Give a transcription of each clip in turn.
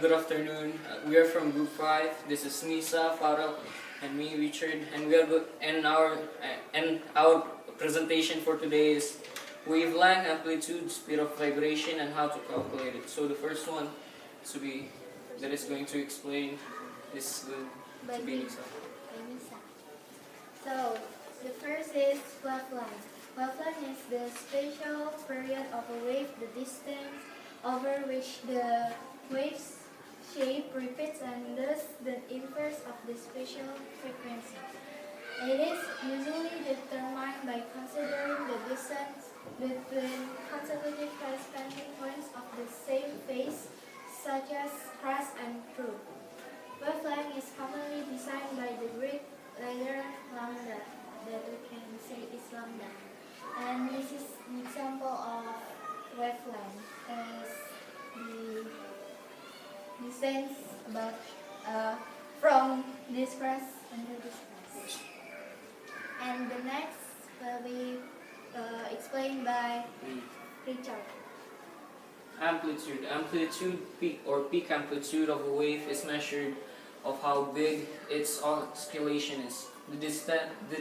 good afternoon. We are from Group 5. This is Nisa, Farah, and me, Richard. And we are good. And our presentation for today is wavelength, amplitude, speed of vibration, and how to calculate it. So the first one that is going to explain is going to be Nisa. So the first is wavelength. Wavelength is the spatial period of a wave, the distance over which the wave's shape repeats, and thus the inverse of the spatial frequency. It is usually determined by considering the distance between consecutive corresponding points of the same phase, such as crest and trough. Wavelength is commonly designed by the Greek letter lambda, that we can say is lambda. And this is an example of wavelength as the distance from this crest and to this crest. And the next will be explained by Richard. Amplitude peak or peak amplitude of a wave is measured of how big its oscillation is. The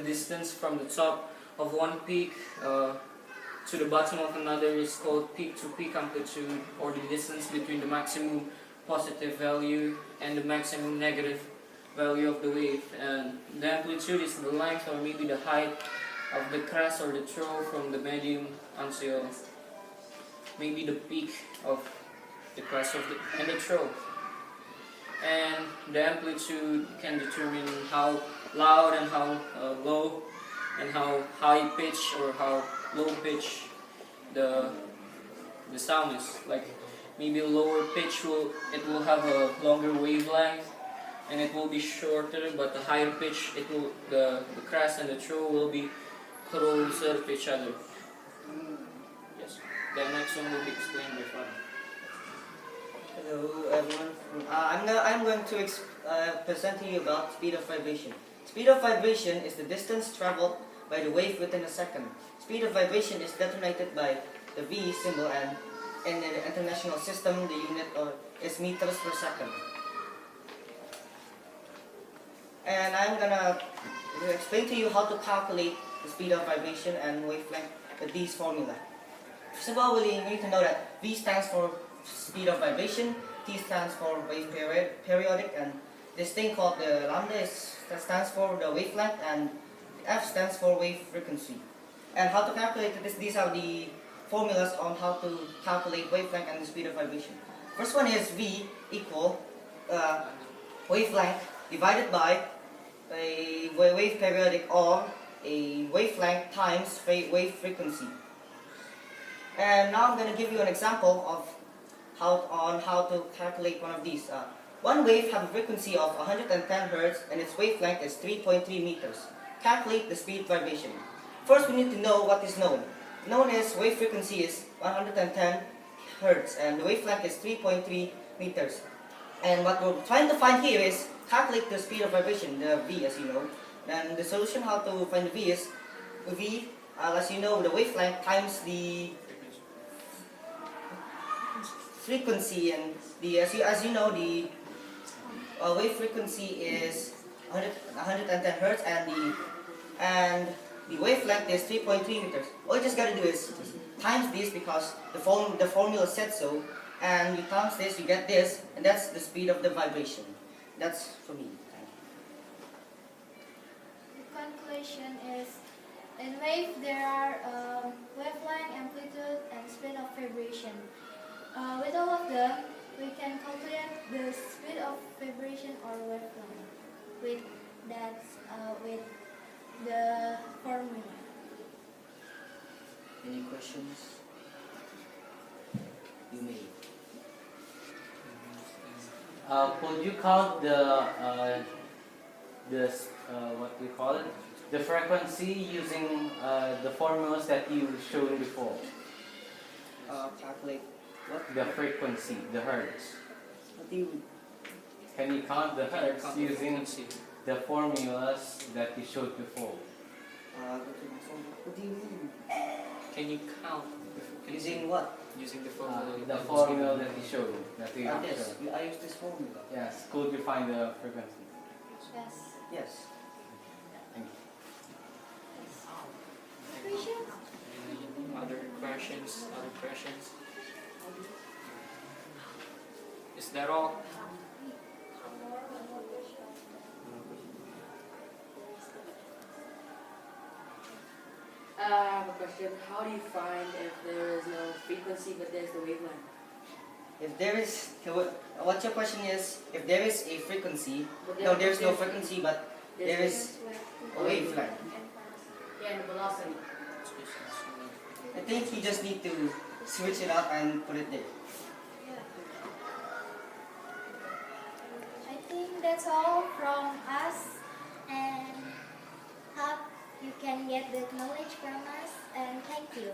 distance from the top of one peak to the bottom of another is called peak-to-peak amplitude, or the distance between the maximum positive value and the maximum negative value of the wave. And the amplitude is the length or maybe the height of the crest or the trough from the medium until maybe the peak of the crest and the trough. And the amplitude can determine how loud and how low and how high pitch or how low pitch the sound is. Like maybe lower pitch it will have a longer wavelength and it will be shorter, but the higher pitch the crest and the trough will be closer to each other. Yes. The next one will be explained by Father. Hello everyone. I'm going to present to you about speed of vibration. Speed of vibration is the distance traveled by the wave within a second. Speed of vibration is determined by the V symbol, and in the international system the unit is meters per second. And I'm gonna explain to you how to calculate the speed of vibration and wavelength with these formula. First of all, we need to know that V stands for speed of vibration, T stands for wave periodic, and this thing called the lambda that stands for the wavelength, and F stands for wave frequency. And how to calculate this, these are the formulas on how to calculate wavelength and the speed of vibration. First one is V equal wavelength divided by a wave periodic, or a wavelength times wave frequency. And now I'm going to give you an example of how to calculate one of these. One wave has a frequency of 110 Hz and its wavelength is 3.3 meters. Calculate the speed vibration. First, we need to know what is known. Known is wave frequency is 110 Hz and the wavelength is 3.3 meters. And what we're trying to find here is calculate the speed of vibration, the V, as you know. And the solution how to find the V is V, as you know, the wavelength times the frequency, and as you know, the wave frequency is 110 Hz and the wavelength is 3.3 meters. All you just got to do is times this, because the formula said so, and you times this, you get this, and that's the speed of the vibration. That's for me. The conclusion is, in wave there are wavelength, amplitude, and speed of vibration. With all of them, we can calculate the speed of vibration or wavelength with the formula. Any questions? You may. Could you count what do you call it? The frequency using the formulas that you showed before? Calculate what? The frequency, the hertz. What do you? Can you count the hertz using the formulas that you showed before? What do you mean? Can you count? Using what? using the formula. The formula that you showed, that you Yes, showed. I use this formula. Yes, could you find the frequency? Yes. Yes. Thank you. Questions? Other questions? Other questions? Is that all? I have a question. How do you find if there is no frequency but there's the wavelength? If there is, what your question is, if there is a frequency, But no, there's no frequency, but there is a wavelength. Yeah, and the velocity. I think you just need to switch it up and put it there. I think that's all from us, and hope you can get the knowledge from us, and thank you.